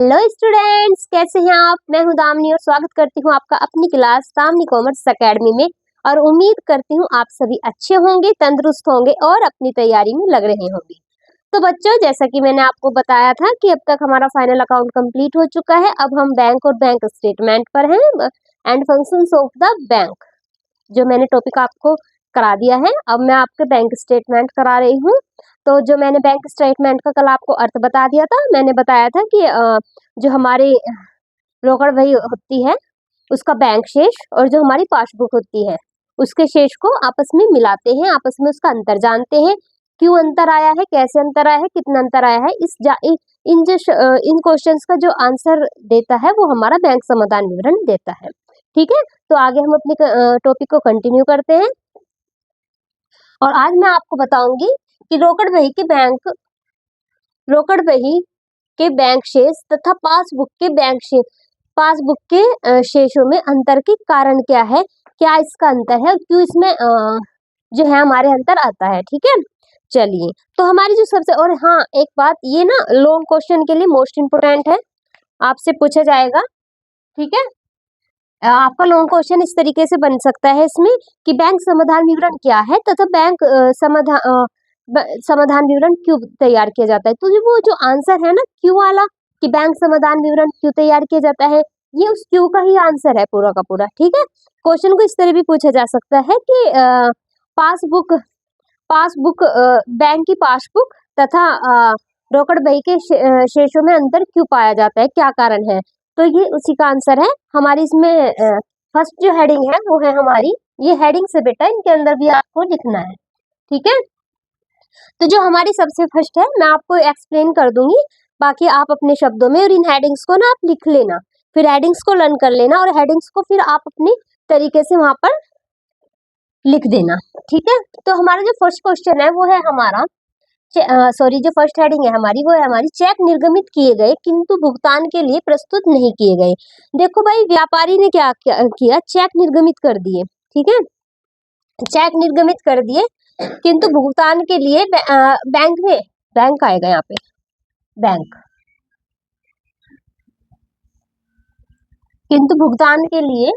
Hello students, कैसे हैं आप। मैं हूं दामिनी और स्वागत करती हूं आपका अपनी क्लास दामिनी कॉमर्स एकेडमी में। और उम्मीद करती हूं आप सभी अच्छे होंगे, तंदुरुस्त होंगे और अपनी तैयारी में लग रहे होंगे। तो बच्चों, जैसा कि मैंने आपको बताया था कि अब तक हमारा फाइनल अकाउंट कंप्लीट हो चुका है। अब हम बैंक और बैंक स्टेटमेंट पर हैं and functions of the bank, जो मैंने टॉपिक आपको करा दिया है। अब मैं आपके बैंक स्टेटमेंट करा रही हूँ। तो जो मैंने बैंक स्टेटमेंट का कल आपको अर्थ बता दिया था, मैंने बताया था कि जो हमारी रोकड़ बही होती है उसका बैंक शेष और जो हमारी पासबुक होती है उसके शेष को आपस में मिलाते हैं, आपस में उसका अंतर जानते हैं। क्यों अंतर आया है, कैसे अंतर आया है, कितना अंतर आया है, इन क्वेश्चंस का जो आंसर देता है वो हमारा बैंक समाधान विवरण देता है। ठीक है, तो आगे हम अपने टॉपिक को कंटिन्यू करते हैं। और आज मैं आपको बताऊंगी कि रोकड़ बही के बैंक शेष तथा पासबुक के शेषों में अंतर के कारण क्या है, क्या इसका अंतर है, क्यों इसमें जो है हमारे अंतर आता है। ठीक है, चलिए। तो हमारी जो सबसे, और हाँ एक बात, ये ना लॉन्ग क्वेश्चन के लिए मोस्ट इम्पोर्टेंट है, आपसे पूछा जाएगा। ठीक है, आपका लॉन्ग क्वेश्चन इस तरीके से बन सकता है इसमें कि बैंक समाधान विवरण क्या है तथा बैंक समाधान विवरण क्यों तैयार किया जाता है। तो वो जो आंसर है ना क्यों वाला, कि बैंक समाधान विवरण क्यों तैयार किया जाता है, ये उस क्यों का ही आंसर है पूरा का पूरा। ठीक है, क्वेश्चन को इस तरह भी पूछा जा सकता है कि पासबुक पासबुक बैंक की पासबुक तथा रोकड़ बही के शेषों में अंतर क्यों पाया जाता है, क्या कारण है। तो ये उसी का आंसर है। हमारी इसमें फर्स्ट जो हेडिंग है वो है हमारी, ये हेडिंग से बेटा इनके अंदर भी आपको लिखना है। ठीक है, तो जो हमारी सबसे फर्स्ट है मैं आपको एक्सप्लेन कर दूंगी, बाकी आप अपने शब्दों में, और इन हेडिंग्स को ना आप लिख लेना, फिर हेडिंग्स को लर्न कर लेना और हेडिंग्स को फिर आप अपने तरीके से वहां पर लिख देना। ठीक है, तो हमारा जो फर्स्ट क्वेश्चन है वो है हमारा, जो फर्स्ट हेडिंग है हमारी वो है हमारी, चेक निर्गमित किए गए किंतु भुगतान के लिए प्रस्तुत नहीं किए गए। देखो भाई, व्यापारी ने क्या किया, चेक निर्गमित कर दिए। ठीक है, चेक निर्गमित कर दिए किंतु भुगतान के लिए बैंक आएगा यहाँ पे, बैंक, किंतु भुगतान के लिए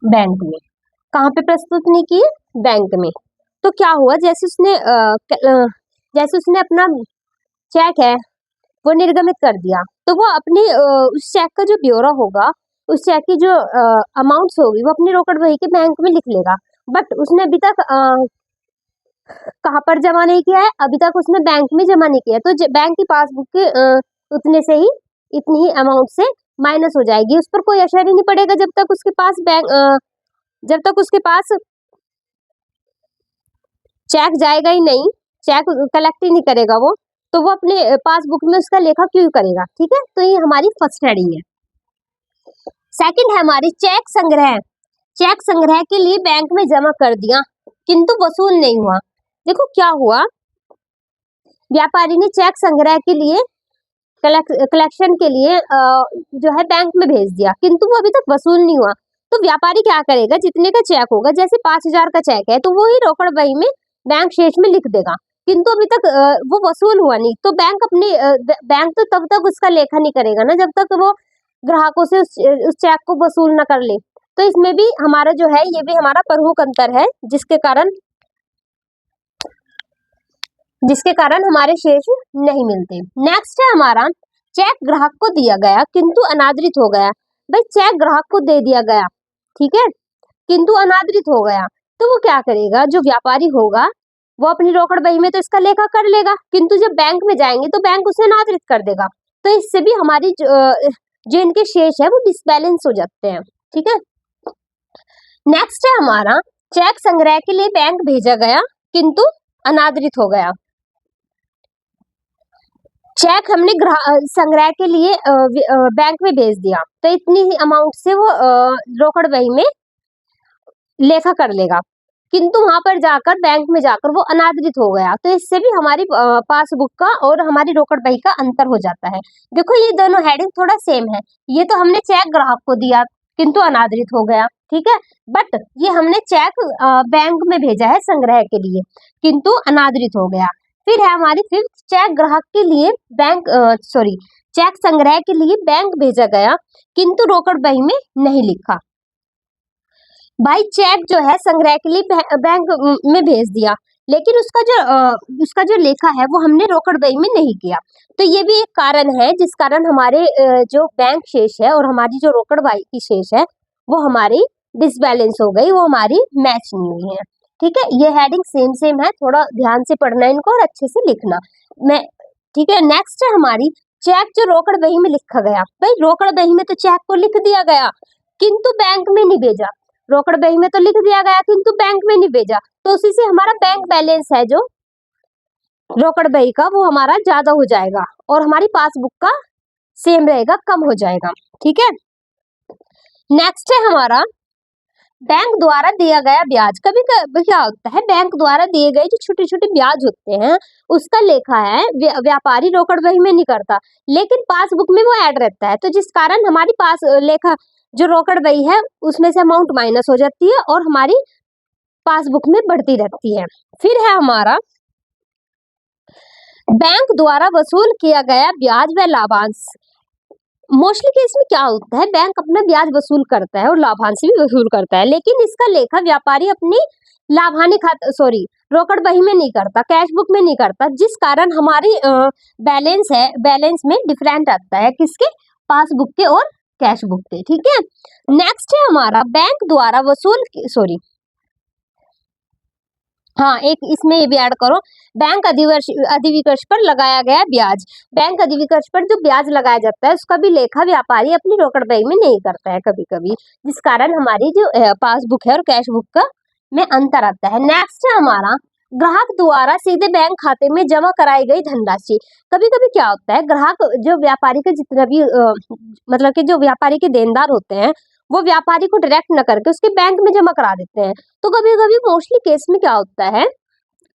बैंक में कहाँ पे प्रस्तुत नहीं किए, बैंक में। तो क्या हुआ, जैसे उसने अपना चेक है वो निर्गमित कर दिया, तो वो अपनी उस चेक का जो ब्यौरा होगा, उस चेक की जो अमाउंट्स होगी वो अपनी रोकड़ बही के बैंक में लिख लेगा। बट उसने अभी तक कहाँ पर जमा नहीं किया है, अभी तक उसने बैंक में जमा नहीं किया। तो बैंक की पासबुक के उतने से ही, इतनी ही अमाउंट से माइनस हो जाएगी, उस पर कोई असर ही नहीं पड़ेगा जब तक उसके पास चेक जाएगा ही नहीं, चेक कलेक्ट ही नहीं करेगा वो, तो वो अपने पासबुक में उसका लेखा क्यों करेगा। ठीक है, तो ये हमारी फर्स्ट हेडिंग है। सेकंड है हमारी, चेक संग्रह के लिए बैंक में जमा कर दिया किंतु वसूल नहीं हुआ। देखो क्या हुआ, व्यापारी ने चेक संग्रह के लिए, कलेक्शन के लिए जो है बैंक में भेज दिया, किंतु वो अभी तक वसूल नहीं हुआ। तो व्यापारी क्या करेगा, जितने का चेक होगा, जैसे 5,000 का चेक है तो वो ही रोकड़ बही में बैंक शेष में लिख देगा, किंतु अभी तक वो वसूल हुआ नहीं, तो बैंक तो तब तक उसका लेखा नहीं करेगा ना जब तक वो ग्राहकों से उस चेक को वसूल न कर ले। तो इसमें भी हमारा जो है, ये भी हमारा प्रमुख अंतर है, जिसके कारण हमारे शेष नहीं मिलते। नेक्स्ट है हमारा, चेक ग्राहक को दिया गया किंतु अनादरित हो गया। भाई चेक ग्राहक को दे दिया गया, ठीक है, किंतु अनादरित हो गया, तो वो क्या करेगा, जो व्यापारी होगा वो अपनी रोकड़ बही में तो इसका लेखा कर लेगा, किंतु जब बैंक में जाएंगे तो बैंक उसे अनादरित कर देगा। तो इससे भी हमारी जो इनके शेष है वो डिसबैलेंस हो जाते हैं। ठीक है, नेक्स्ट है हमारा, चेक संग्रह के लिए बैंक भेजा गया किंतु अनादरित हो गया। चेक हमने संग्रह के लिए बैंक में भेज दिया, तो इतनी ही अमाउंट से वो रोकड़ बही में लेखा कर लेगा, किंतु वहां पर जाकर बैंक में जाकर वो अनादरित हो गया, तो इससे भी हमारी पासबुक का और हमारी रोकड़ बही का अंतर हो जाता है। देखो ये दोनों हेडिंग थोड़ा सेम है, ये तो हमने चेक ग्राहक को दिया किंतु अनादरित हो गया, ठीक है। बट ये हमने चेक बैंक में भेजा है संग्रह के लिए, किंतु अनादरित हो गया। फिर है हमारी फिफ्थ, चेक ग्राहक के लिए बैंक चेक संग्रह के लिए बैंक भेजा गया, किंतु रोकड़ बही में नहीं लिखा। भाई चेक जो है संग्रह के लिए बैंक में भेज दिया, लेकिन उसका जो लेखा है वो हमने रोकड़ बही में नहीं किया। तो ये भी एक कारण है जिस कारण हमारे जो बैंक शेष है और हमारी जो रोकड़ बही की शेष है वो हमारी डिसबैलेंस हो गई, वो हमारी मैच नहीं हुई है, ठीक है। ये हेडिंग सेम सेम है, थोड़ा ध्यान से पढ़ना इनको और अच्छे से लिखना। मैं ठीक है। नेक्स्ट है हमारी चेक जो रोकड़ बही में लिखा गया। भाई रोकड़ बही में तो चेक को लिख दिया गया, किंतु बैंक में नहीं भेजा। रोकड़ बही में तो लिख दिया गया किंतु बैंक में नहीं भेजा, तो उसी से हमारा बैंक बैलेंस है जो रोकड़ बही का वो हमारा ज्यादा हो जाएगा और हमारी पासबुक का सेम रहेगा, कम हो जाएगा, ठीक है। नेक्स्ट है हमारा बैंक द्वारा दिया गया ब्याज। कभी कभी क्या होता है, बैंक द्वारा दिए गए जो छोटे छोटे ब्याज होते हैं उसका लेखा है व्यापारी रोकड़ बही में नहीं करता, लेकिन पासबुक में वो ऐड रहता है, तो जिस कारण हमारी पास लेखा जो रोकड़ बही है उसमें से अमाउंट माइनस हो जाती है और हमारी पासबुक में बढ़ती रहती है। फिर है हमारा बैंक द्वारा वसूल किया गया ब्याज व लाभांश। मोस्टली केस में क्या होता है, बैंक अपना ब्याज वसूल करता है और लाभांश भी वसूल करता है, लेकिन इसका लेखा व्यापारी अपनी लाभानी रोकड़ बही में नहीं करता, कैश बुक में नहीं करता, जिस कारण हमारी बैलेंस में डिफरेंट आता है किसके, पासबुक के और कैश बुक के, ठीक है। नेक्स्ट है हमारा बैंक द्वारा एक इसमें ये भी ऐड करो, बैंक अधिविकर्ष पर लगाया गया ब्याज। बैंक अधिविकर्ष पर जो ब्याज लगाया जाता है उसका भी लेखा व्यापारी अपनी रोकड़ बही में नहीं करता है कभी कभी, जिस कारण हमारी जो पासबुक है और कैश बुक का में अंतर आता है। नेक्स्ट है हमारा ग्राहक द्वारा सीधे बैंक खाते में जमा कराई गई धनराशि। कभी कभी क्या होता है, ग्राहक जो व्यापारी का जितना भी मतलब कि जो व्यापारी के देनदार होते हैं वो व्यापारी को डायरेक्ट न करके उसके बैंक में जमा करा देते हैं। तो कभी कभी मोस्टली केस में क्या होता है,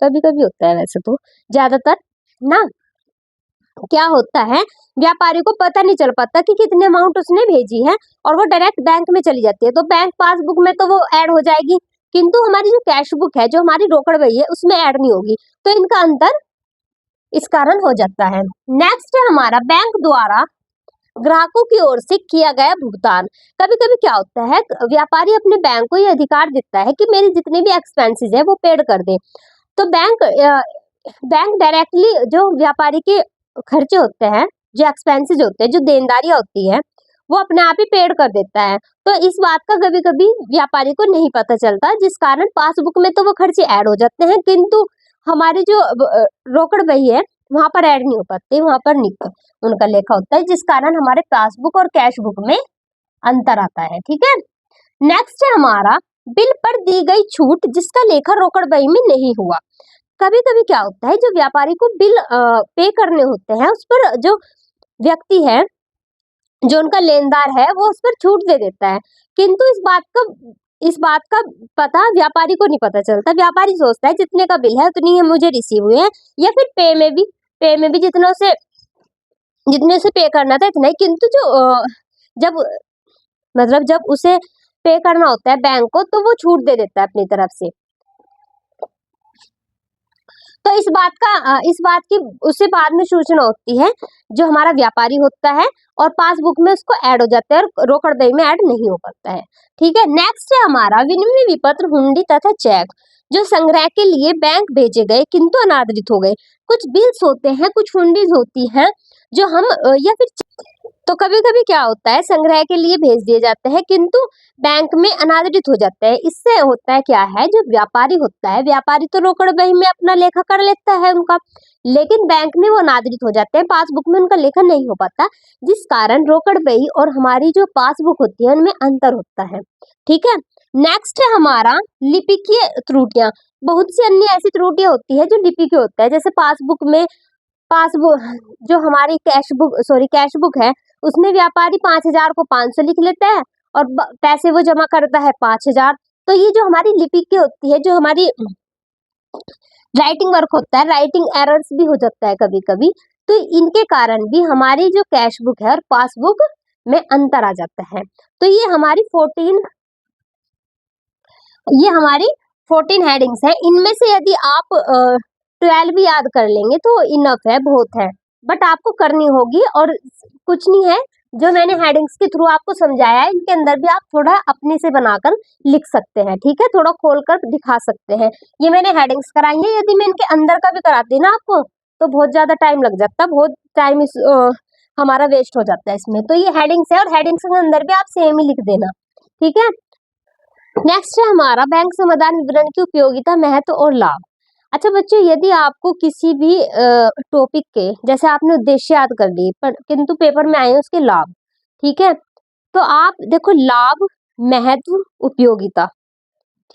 कभी कभी होता है, वैसे तो ज्यादातर ना क्या होता है, व्यापारी को पता नहीं चल पाता कि कितने अमाउंट उसने भेजी है और वो डायरेक्ट बैंक में चली जाती है, तो बैंक पासबुक में तो वो ऐड हो जाएगी, किंतु हमारी जो कैश बुक है जो हमारी रोकड़ बही है उसमें ऐड नहीं होगी, तो इनका अंतर इस कारण हो जाता है। नेक्स्ट है हमारा बैंक द्वारा ग्राहकों की ओर से किया गया भुगतान। कभी कभी क्या होता है, व्यापारी अपने बैंक को ये अधिकार देता है कि मेरी जितने भी एक्सपेंसेस है वो पेड कर दे, तो बैंक डायरेक्टली जो व्यापारी के खर्चे होते हैं, जो एक्सपेंसेस होते हैं, जो देनदारियां होती है वो अपने आप ही पेड कर देता है। तो इस बात का कभी कभी व्यापारी को नहीं पता चलता, जिस कारण पासबुक में तो वो खर्चे ऐड हो जाते हैं, किंतु हमारी जो रोकड़ बही है वहां पर ऐड नहीं हो पाते, वहां पर नहीं उनका लेखा होता है, जिस कारण हमारे पासबुक और कैश बुक में अंतर आता है, ठीक है। नेक्स्ट है हमारा बिल पर दी गई छूट जिसका लेखा रोकड़ बही में नहीं हुआ। कभी कभी क्या होता है, जो व्यापारी को बिल पे करने होते हैं उस पर जो व्यक्ति है, जो उनका लेनदार है, वो उस पर छूट दे देता है, किंतु इस बात का पता व्यापारी को नहीं पता चलता। व्यापारी सोचता है जितने का बिल है उतनी है मुझे रिसीव हुए हैं, या फिर पे में भी जितने से पे करना था इतना ही, किंतु जब उसे पे करना होता है बैंक को तो वो छूट दे देता है अपनी तरफ से। तो इस बात की उससे बाद में सूचना होती है जो हमारा व्यापारी होता है और पासबुक में उसको ऐड हो जाता है और रोकड़ बही में ऐड नहीं हो पाता है, ठीक है। नेक्स्ट है हमारा विनिमय विपत्र, हुंडी तथा चेक जो संग्रह के लिए बैंक भेजे गए किंतु अनादरित हो गए। कुछ बिल्स होते हैं, कुछ हुंडीज होती हैं जो हम या फिर तो कभी कभी क्या होता है, संग्रह के लिए भेज दिए जाते हैं किंतु बैंक में अनादरित हो जाते हैं। इससे होता है क्या है, जो व्यापारी होता है, व्यापारी तो रोकड़ बही में अपना लेखा कर लेता है उनका, लेकिन बैंक में वो अनादरित हो जाते हैं, पासबुक में उनका लेखा नहीं हो पाता, जिस कारण रोकड़ बही और हमारी जो पासबुक होती है उनमें अंतर होता है, ठीक है। नेक्स्ट है हमारा लिपिकीय त्रुटियां। बहुत सी अन्य ऐसी त्रुटियां होती है जो लिपि की होता है, जैसे पासबुक जो हमारी कैश बुक है उसमें व्यापारी 5,000 को 500 लिख लेता है और पैसे वो जमा करता है 5,000। तो ये जो हमारी लिपि की होती है, जो हमारी राइटिंग वर्क होता है, राइटिंग एरर्स भी हो जाता है कभी कभी, तो इनके कारण भी हमारी जो कैश बुक है और पासबुक में अंतर आ जाता है। तो ये हमारी 14 हेडिंग्स हैं। इनमें से यदि आप 12 याद कर लेंगे तो इनफ है, बहुत है, बट आपको करनी होगी। और कुछ नहीं है, जो मैंने हेडिंग्स के थ्रू आपको समझाया है इनके अंदर भी आप थोड़ा अपने से बनाकर लिख सकते हैं, ठीक है, थोड़ा खोलकर दिखा सकते हैं। ये मैंने हेडिंग्स कराई है, यदि मैं इनके अंदर का भी कराती ना आपको तो बहुत ज्यादा टाइम लग जाता, बहुत टाइम हमारा वेस्ट हो जाता है इसमें। तो ये हेडिंग्स है, और हेडिंग्स के अंदर भी आप सेम ही लिख देना, ठीक है। नेक्स्ट है हमारा बैंक समाधान विवरण की उपयोगिता, महत्व और लाभ। अच्छा बच्चों, यदि आपको किसी भी टॉपिक के, जैसे आपने उद्देश्य याद कर लिए पर किंतु पेपर में आए उसके लाभ, ठीक है, तो आप देखो लाभ, महत्व, उपयोगिता,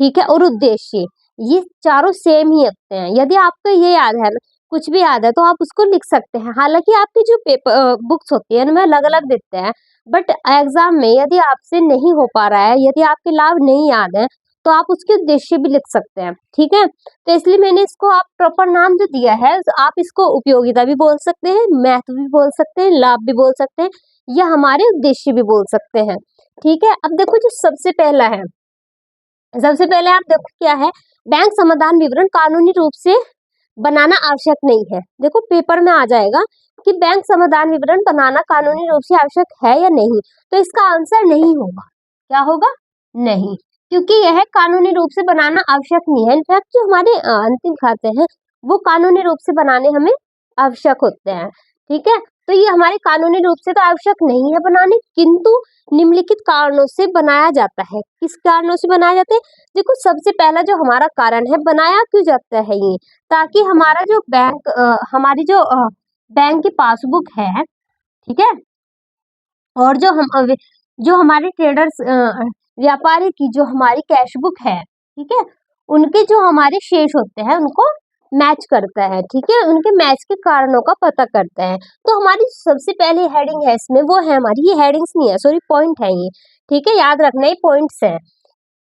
ठीक है, और उद्देश्य, ये चारों सेम ही होते हैं। यदि आपको ये याद है, कुछ भी याद है तो आप उसको लिख सकते हैं। हालांकि आपकी जो पेपर बुक्स होती है उनमें अलग अलग देते हैं, बट एग्जाम में यदि आपसे नहीं हो पा रहा है, यदि आपके लाभ नहीं याद है, तो आप उसके उद्देश्य भी लिख सकते हैं, ठीक है। तो इसलिए मैंने इसको आप प्रॉपर नाम जो दिया है, आप इसको उपयोगिता भी बोल सकते हैं, महत्व भी बोल सकते हैं, लाभ भी बोल सकते हैं, या हमारे उद्देश्य भी बोल सकते हैं, ठीक है। अब देखो जो सबसे पहला है, सबसे पहले आप देखो क्या है, बैंक समाधान विवरण कानूनी रूप से बनाना आवश्यक नहीं है। देखो पेपर में आ जाएगा कि बैंक समाधान विवरण बनाना कानूनी रूप से आवश्यक है या नहीं, तो इसका आंसर नहीं होगा। क्या होगा? नहीं, क्योंकि यह कानूनी रूप से बनाना आवश्यक नहीं है। इनफैक्ट जो हमारे अंतिम खाते हैं वो कानूनी रूप से बनाने हमें आवश्यक होते हैं, ठीक है। तो ये हमारे कानूनी रूप से तो आवश्यक नहीं है बनाने, किंतु निम्नलिखित कारणों से बनाया जाता है। किस कारणों से बनाया जाता है? देखो सबसे पहला जो हमारा कारण है, बनाया क्यों जाता है ये, ताकि हमारा जो बैंक हमारी जो बैंक की पासबुक है, ठीक है, और जो हमारे ट्रेडर्स व्यापारी की जो हमारी कैश बुक है, ठीक है, उनके जो हमारे शेष होते हैं उनको मैच करता है, ठीक है, उनके मैच के कारणों का पता करता है। तो हमारी सबसे पहली हेडिंग है इसमें, वो है हमारी, ये हेडिंग्स नहीं है, सॉरी पॉइंट है ये, ठीक है, याद रखना ये पॉइंट्स है।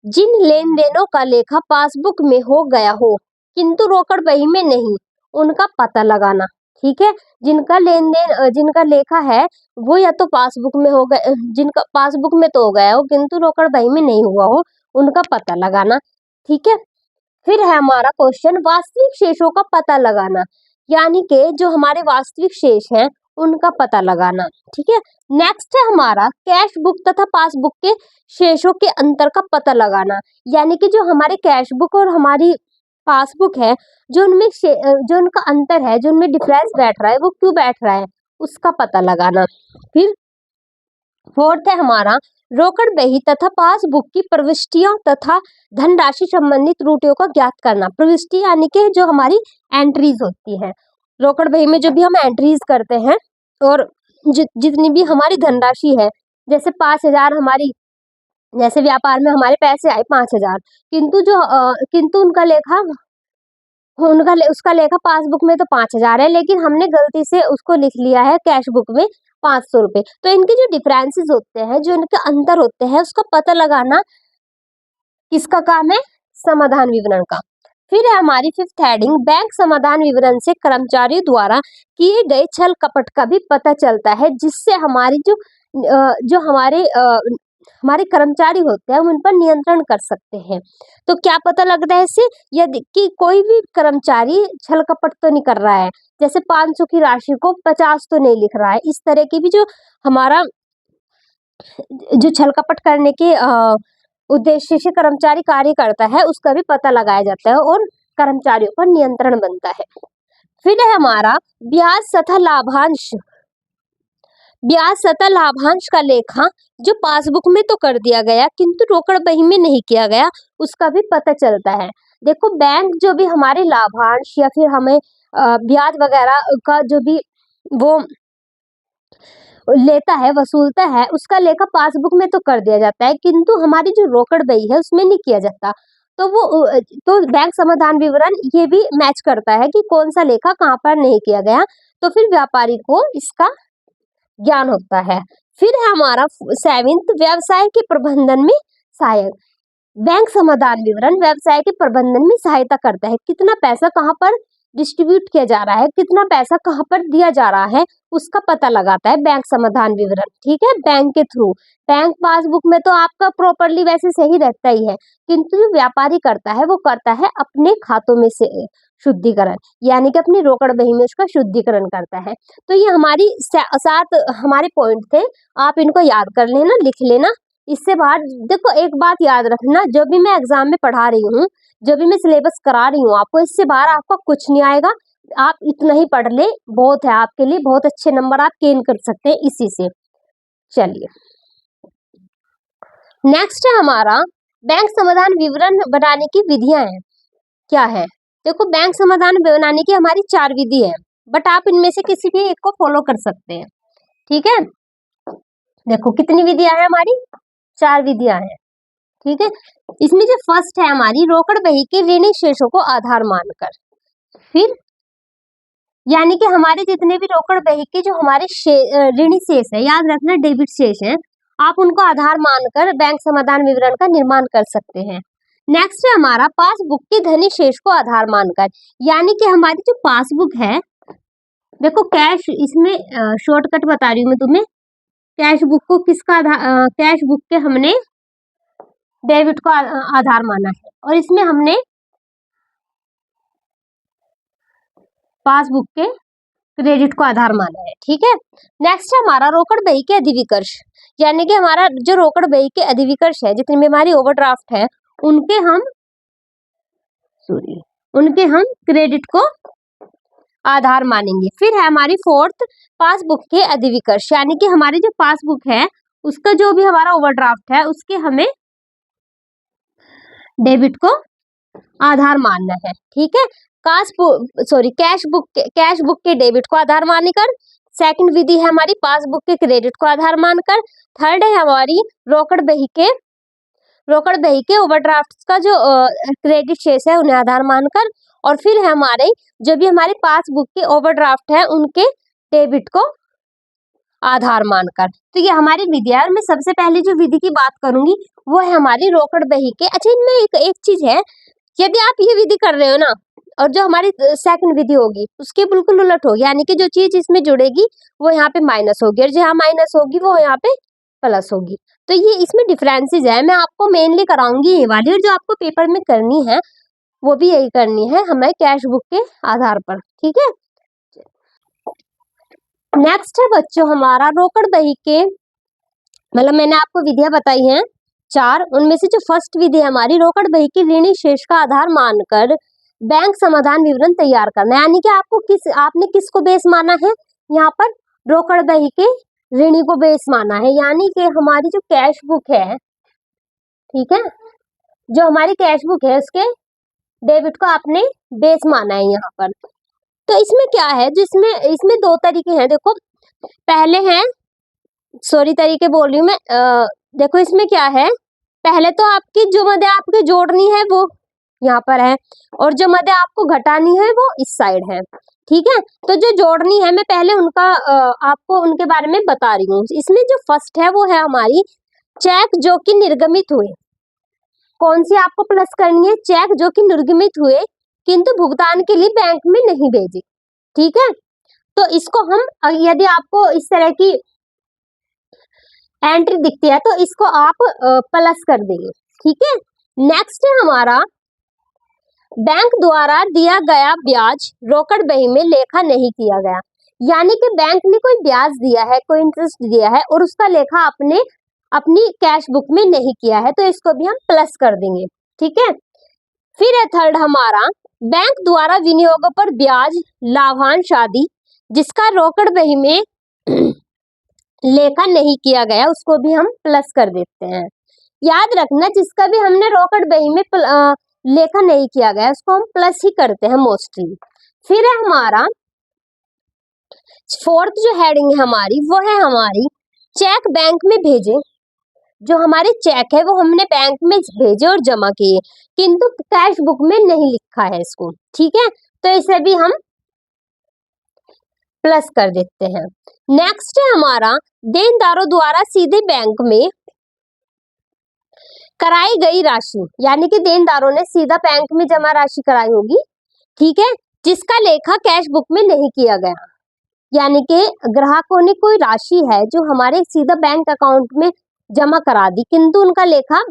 जिन लेन देनों का लेखा पासबुक में हो गया हो किंतु रोकड़ बही में नहीं, उनका पता लगाना, ठीक है। जिनका लेन देन जिनका लेखा है वो या तो पासबुक में हो गया, जिनका पासबुक में तो हो गया हो किंतु रोकड़ बही में नहीं हुआ हो, उनका पता लगाना, ठीक है। फिर है हमारा क्वेश्चन, वास्तविक शेषों का पता लगाना, यानी कि जो हमारे वास्तविक शेष हैं उनका पता लगाना, ठीक है। नेक्स्ट है हमारा कैश बुक तथा पासबुक के शेषों के अंतर का पता लगाना, यानी कि जो हमारे कैश बुक और हमारी पासबुक है, जो जो उनका अंतर है, जो उनमें डिफरेंस बैठ रहा है, वो क्यों बैठ रहा है, उसका पता लगाना। फिर फोर्थ है हमारा रोकड़ बही तथा पासबुक की प्रविष्टियों तथा धनराशि संबंधित त्रुटियों का ज्ञात करना। प्रविष्टि यानी कि जो हमारी एंट्रीज होती है, रोकड़ बही में जो भी हम एंट्रीज करते हैं, और जितनी भी हमारी धनराशि है, जैसे 5,000 हमारी, जैसे व्यापार में हमारे पैसे आए 5,000, किंतु उसका लेखा पासबुक में तो 5,000 है, लेकिन हमने गलती से उसको लिख लिया है कैश बुक में 500 रुपए। तो इनके जो डिफरेंसेस होते हैं, जो इनके अंतर होते हैं, उसका पता लगाना किसका काम है? समाधान विवरण का। फिर है हमारी फिफ्थ हेडिंग, बैंक समाधान विवरण से कर्मचारियों द्वारा किए गए छल कपट का भी पता चलता है, जिससे हमारी जो हमारे कर्मचारी होते हैं उन पर नियंत्रण कर सकते हैं। तो क्या पता लगता है इससे? यदि कि कोई भी कर्मचारी छल कपट तो नहीं कर रहा है, जैसे 500 की राशि को 50 तो नहीं लिख रहा है, इस तरह की भी जो हमारा जो छल कपट करने के उद्देश्य से कर्मचारी कार्य करता है, उसका भी पता लगाया जाता है और कर्मचारियों पर नियंत्रण बनता है। फिर है हमारा ब्याज तथा लाभांश का लेखा, जो पासबुक में तो कर दिया गया किंतु रोकड़ बही में नहीं किया गया, उसका भी पता चलता है। देखो बैंक जो भी हमारे लाभांश या फिर हमें ब्याज वगैरह का जो भी वो लेता है, वसूलता है, उसका लेखा पासबुक में तो कर दिया जाता है, किंतु हमारी जो रोकड़ बही है उसमें नहीं किया जाता। तो बैंक समाधान विवरण ये भी मैच करता है कि कौन सा लेखा कहाँ पर नहीं किया गया, तो फिर व्यापारी को इसका ज्ञान होता है। फिर है हमारा 7th, व्यवसाय के प्रबंधन में सहायक। बैंक समाधान विवरण व्यवसाय के प्रबंधन में सहायता करता है। कितना पैसा कहाँ पर डिस्ट्रीब्यूट किया जा रहा है, कितना पैसा कहाँ पर दिया जा रहा है, उसका पता लगाता है बैंक समाधान विवरण। ठीक है, बैंक के थ्रू। बैंक पासबुक में तो आपका प्रॉपरली वैसे सही रहता ही है, किंतु जो व्यापारी करता है वो करता है अपने खातों में से शुद्धिकरण, यानी कि अपनी रोकड़ बही में उसका शुद्धिकरण करता है। तो ये हमारी 7 हमारे पॉइंट थे, आप इनको याद कर लेना, लिख लेना। इससे बाहर देखो, एक बात याद रखना, जब भी मैं एग्जाम में पढ़ा रही हूँ, जब भी मैं सिलेबस करा रही हूँ आपको, इससे बाहर आपका कुछ नहीं आएगा। आप इतना ही पढ़ ले, बहुत है आपके लिए, बहुत अच्छे नंबर आप गेन कर सकते हैं इसी से। चलिए, नेक्स्ट है हमारा बैंक समाधान विवरण बनाने की विधियां हैं। क्या है? देखो, बैंक समाधान बनाने की हमारी 4 विधि है, बट आप इनमें से किसी भी एक को फॉलो कर सकते हैं। ठीक है, देखो कितनी विधियां हैं हमारी, 4 विधियां हैं। ठीक है, इसमें जो फर्स्ट है हमारी, रोकड़ बही के ऋणी शेषों को आधार मानकर। फिर यानी कि हमारे जितने भी रोकड़ बही के जो हमारे ऋणी शेष है, याद रखना डेबिट शेष है, आप उनको आधार मानकर बैंक समाधान विवरण का निर्माण कर सकते हैं। नेक्स्ट है हमारा पासबुक के धनी शेष को आधार मानकर, यानी कि हमारी जो पासबुक है, देखो कैश, इसमें शॉर्टकट बता रही हूँ मैं तुम्हें, कैश बुक को किसका कैश बुक के हमने डेबिट को आधार माना है, और इसमें हमने पासबुक के क्रेडिट को आधार माना है। ठीक है, नेक्स्ट है हमारा रोकड़ बही के अधिविकर्ष, यानी कि हमारा जो रोकड़ बही के अधिविकर्ष है, जितनी भी हमारी ओवरड्राफ्ट है, उनके हम क्रेडिट को आधार मानेंगे। फिर है हमारी फोर्थ पासबुक के अधिविकर्ष, यानी कि हमारी जो पासबुक है उसका जो भी हमारा ओवरड्राफ्ट है उसके हमें डेबिट को आधार मानना है। ठीक है, कैश बुक के डेबिट को आधार मानकर। सेकंड विधि है हमारी पासबुक के क्रेडिट को आधार मानकर। थर्ड है हमारी रोकड़ बही के ओवरड्राफ्ट का जो क्रेडिट शेष है उन्हें आधार मानकर। और फिर है हमारे जो भी हमारे पासबुक के ओवरड्राफ्ट है उनके डेबिट को आधार मानकर। तो ये हमारी विधि है। मैं सबसे पहले जो विधि की बात करूंगी वो है हमारी रोकड़ बही के। अच्छा, इनमें एक चीज है, यदि आप ये विधि कर रहे हो ना, और जो हमारी सेकंड विधि होगी उसके बिल्कुल उलट होगी, यानी कि जो चीज इसमें जुड़ेगी वो यहाँ पे माइनस होगी, और जहाँ माइनस होगी वो यहाँ पे प्लस होगी। तो ये इसमें डिफरेंसेस है, मैं आपको मेनली कराऊंगी ये वाली, और जो आपको पेपर में करनी है वो भी यही करनी है हमें कैश बुक के आधार पर। ठीक है, नेक्स्ट है बच्चों हमारा रोकड़ बही के, मतलब मैंने आपको विधियां बताई हैं 4, उनमें से जो फर्स्ट विधि है हमारी रोकड़ बही के ऋणी शेष का आधार मानकर बैंक समाधान विवरण तैयार करना, यानी कि आपने किसको बेस माना है यहाँ पर, रोकड़ बही के ऋणी को बेस माना है, यानी कि हमारी जो कैश बुक है, ठीक है, जो हमारी कैश बुक है उसके डेबिट को आपने बेस माना है यहाँ पर। तो इसमें क्या है, जिसमें इसमें 2 तरीके हैं। देखो, पहले हैं, तरीके बोल रही हूँ मैं, देखो इसमें क्या है, पहले तो आपकी जो मदे आपके जोड़नी है वो यहाँ पर है, और जो मदे आपको घटानी है वो इस साइड है। ठीक है, तो जो जोड़नी है मैं पहले उनका आपको उनके बारे में बता रही हूँ। इसमें जो फर्स्ट है वो है हमारी चेक जो कि निर्गमित हुए। कौन सी आपको प्लस करनी है? चेक जो कि निर्गमित हुए किंतु भुगतान के लिए बैंक में नहीं भेजे। ठीक है, तो इसको हम, यदि आपको इस तरह की एंट्री दिखती है तो इसको आप प्लस कर देंगे। ठीक है, नेक्स्ट है हमारा बैंक द्वारा दिया गया ब्याज रोकड़ बही में लेखा नहीं किया गया, यानी कि बैंक ने कोई ब्याज दिया है, कोई इंटरेस्ट दिया है और उसका लेखा आपने अपनी कैश बुक में नहीं किया है, तो इसको भी हम प्लस कर देंगे। ठीक है, फिर है थर्ड हमारा बैंक द्वारा विनियोग पर ब्याज लाभांश आदि जिसका रोकड़ बही में लेखा नहीं किया गया, उसको भी हम प्लस कर देते हैं। याद रखना, जिसका भी हमने रोकड़ बही में लेखा नहीं किया गया उसको हम प्लस ही करते हैं मोस्टली। फिर है हमारा फोर्थ जो हेडिंग है हमारी, वो है हमारी चेक बैंक में भेजे। जो हमारे चेक है वो हमने बैंक में भेजे और जमा किए, किंतु कैश बुक में नहीं लिखा है इसको। ठीक है, तो इसे भी हम प्लस कर देते हैं। नेक्स्ट है हमारा देनदारों द्वारा सीधे बैंक में कराई गई राशि, यानी कि देनदारों ने सीधा बैंक में जमा राशि कराई होगी। ठीक है, जिसका लेखा कैश बुक में नहीं किया गया, यानी कि ग्राहकों ने कोई राशि है जो हमारे सीधा बैंक अकाउंट में जमा करा दी, किंतु उनका लेखा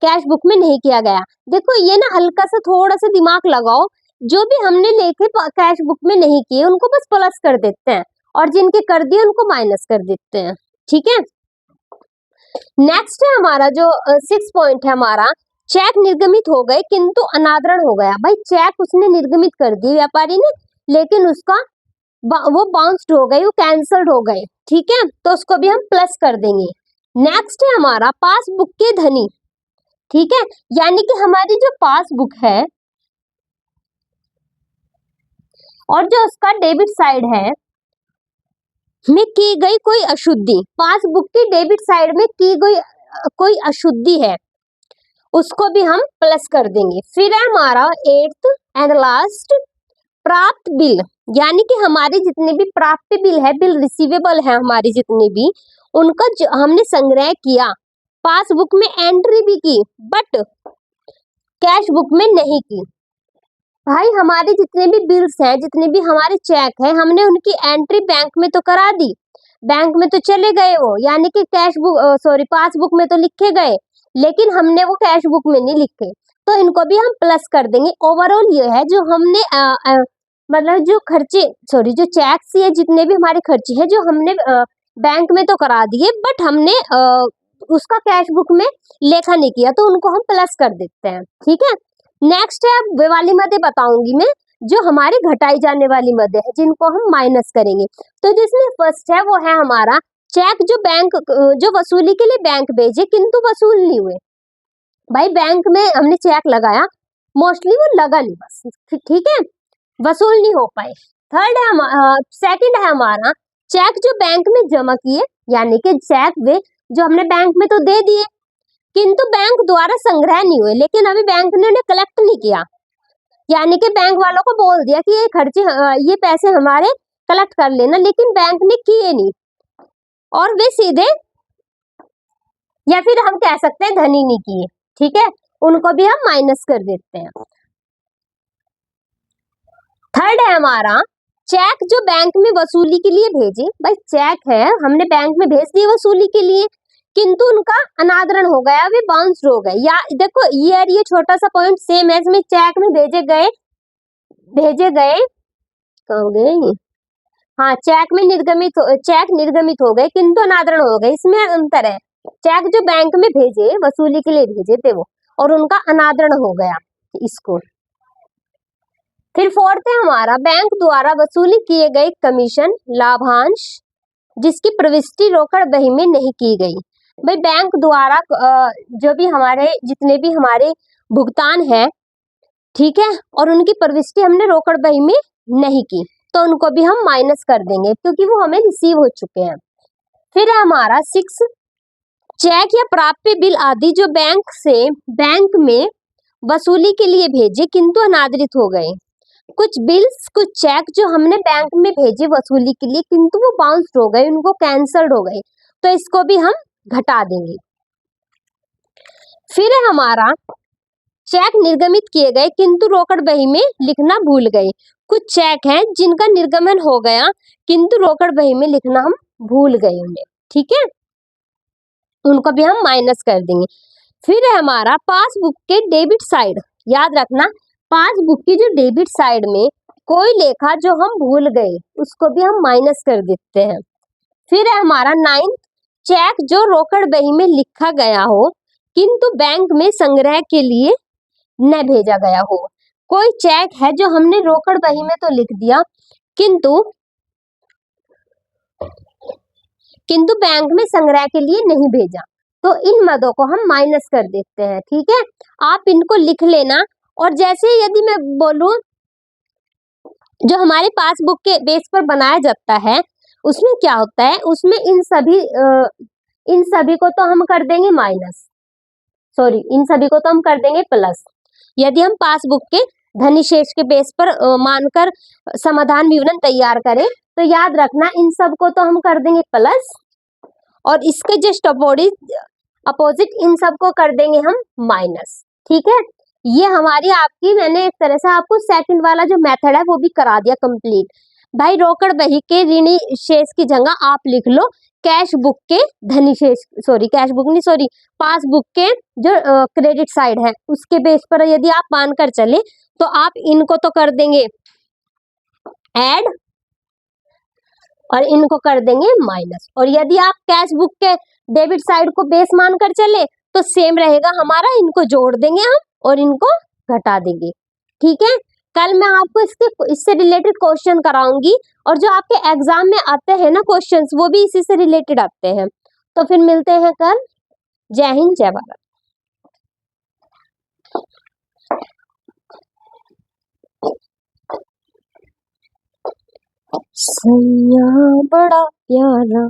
कैश बुक में नहीं किया गया। देखो ये ना हल्का सा थोड़ा सा दिमाग लगाओ, जो भी हमने लेखे कैश बुक में नहीं किए उनको बस प्लस कर देते हैं और जिनके कर दिए उनको माइनस कर देते हैं। ठीक है, नेक्स्ट है हमारा जो 6 पॉइंट है हमारा, चेक निर्गमित हो गए किंतु अनादरण हो गया। भाई चेक उसने निर्गमित कर दी व्यापारी ने, लेकिन उसका वो बाउंस्ड हो गई, वो कैंसल्ड हो गए। ठीक है, तो उसको भी हम प्लस कर देंगे। नेक्स्ट है हमारा पासबुक के धनी। ठीक है, यानी कि हमारी जो पासबुक है और जो उसका डेबिट साइड है में की गई कोई अशुद्धि, पासबुक की डेबिट साइड में की गई कोई अशुद्धि है, उसको भी हम प्लस कर देंगे। फिर है हमारा 8th एंड लास्ट प्राप्त बिल, यानी कि हमारे जितने भी प्राप्त बिल है, बिल रिसीवेबल है हमारे जितने भी, उनका जो हमने संग्रह किया, पासबुक में एंट्री भी की बट कैश बुक में नहीं की। भाई हमारे जितने भी बिल्स हैं, जितने भी हमारे चेक हैं, हमने उनकी एंट्री बैंक में तो करा दी, बैंक में तो चले गए वो, यानी कि कैश बुक पासबुक में तो लिखे गए, लेकिन हमने वो कैश बुक में नहीं लिखे, तो इनको भी हम प्लस कर देंगे। ओवरऑल ये है जो हमने मतलब जो खर्चे जो चेक्स ये जितने भी हमारे खर्चे हैं जो हमने बैंक में तो करा दिए बट हमने उसका कैश बुक में लेखा नहीं किया, तो उनको हम प्लस कर देते हैं। ठीक है, नेक्स्ट है अब वे वाली मदें बताऊंगी मैं, जो हमारी घटाई जाने वाली मदें हैं जिनको हम माइनस करेंगे। तो जिसमें फर्स्ट है वो है हमारा चेक जो बैंक जो वसूली के लिए बैंक भेजे किंतु वसूल नहीं हुए। भाई बैंक में हमने चेक लगाया, मोस्टली वो लगा नहीं बस, ठीक है, वसूल नहीं हो पाए। थर्ड है सेकंड है हमारा चेक जो बैंक में जमा किए, यानी कि चेक वे जो हमने बैंक में तो दे दिए किंतु बैंक द्वारा संग्रह नहीं हुए, लेकिन अभी बैंक ने उन्हें कलेक्ट नहीं किया, यानी कि बैंक वालों को बोल दिया कि ये खर्चे ये पैसे हमारे कलेक्ट कर लेना, लेकिन बैंक ने किए नहीं और वे सीधे, या फिर हम कह सकते हैं धनी नहीं किए। ठीक है, उनको भी हम माइनस कर देते हैं। थर्ड है हमारा चेक जो बैंक में वसूली के लिए भेजे। भाई चेक है हमने बैंक में भेज दिए वसूली के लिए, किंतु उनका अनादरण हो गया, वे बाउंस्ड हो गए। या देखो ये छोटा सा पॉइंट सेम है, इसमें चेक में भेजे गए कहाँ गए, हाँ चेक निर्गमित हो गए किंतु अनादरण हो गए, इसमें अंतर है। चेक जो बैंक में भेजे वसूली के लिए भेजे थे वो, और उनका अनादरण हो गया इसको। फिर फोर्थ है हमारा बैंक द्वारा वसूली किए गए कमीशन लाभांश जिसकी प्रविष्टि रोकड़ बही में नहीं की गई। भाई बैंक द्वारा जो भी हमारे जितने भी हमारे भुगतान है, ठीक है, और उनकी प्रविष्टि हमने रोकड़ बही में नहीं की, तो उनको भी हम माइनस कर देंगे क्योंकि वो हमें रिसीव हो चुके हैं। फिर है हमारा 6 चेक या प्राप्य बिल आदि जो बैंक से बैंक में वसूली के लिए भेजे किंतु अनादरित हो गए। कुछ बिल्स कुछ चेक जो हमने बैंक में भेजे वसूली के लिए किंतु वो बाउंस्ड हो गए, उनको कैंसल्ड हो गए, तो इसको भी हम घटा देंगे। फिर है हमारा चेक निर्गमित किए गए किंतु रोकड़ बही में लिखना भूल गए। कुछ चेक हैं जिनका निर्गमन हो गया किंतु रोकड़ बही में लिखना हम भूल गए उन्हें। ठीक है, उनको भी हम माइनस कर देंगे। फिर है हमारा पासबुक के डेबिट साइड, याद रखना पासबुक की जो डेबिट साइड में कोई लेखा जो हम भूल गए उसको भी हम माइनस कर देते हैं। फिर है हमारा 9th चेक जो रोकड़ बही में लिखा गया हो किंतु बैंक में संग्रह के लिए न भेजा गया हो। कोई चेक है जो हमने रोकड़ बही में तो लिख दिया किंतु बैंक में संग्रह के लिए नहीं भेजा, तो इन मदों को हम माइनस कर देते हैं। ठीक है, आप इनको लिख लेना। और जैसे यदि मैं बोलूं जो हमारे पासबुक के बेस पर बनाया जाता है उसमें क्या होता है, उसमें इन सभी को तो हम कर देंगे माइनस, इन सभी को तो हम कर देंगे प्लस। यदि हम पासबुक के धनिशेष के बेस पर मानकर समाधान विवरण तैयार करें तो याद रखना इन सब को तो हम कर देंगे प्लस और इसके जस्ट अपोजिट इन सब को कर देंगे हम माइनस। ठीक है, ये हमारी आपकी, मैंने एक तरह से आपको सेकंड वाला जो मेथड है वो भी करा दिया कंप्लीट। भाई रोकड़ बही के ऋणी शेष की जगह आप लिख लो कैश बुक के धनी शेष, सॉरी कैश बुक नहीं, सॉरी पासबुक के जो क्रेडिट साइड है उसके बेस पर यदि आप मानकर चले तो आप इनको तो कर देंगे ऐड और इनको कर देंगे माइनस, और यदि आप कैश बुक के डेबिट साइड को बेस मानकर चले तो सेम रहेगा हमारा, इनको जोड़ देंगे हम और इनको घटा देंगे। ठीक है, कल मैं आपको इससे रिलेटेड क्वेश्चन कराऊंगी, और जो आपके एग्जाम में आते हैं ना क्वेश्चंस वो भी इसी से रिलेटेड आते हैं। तो फिर मिलते हैं कल। जय हिंद, जय भारत। सैया बड़ा प्यारा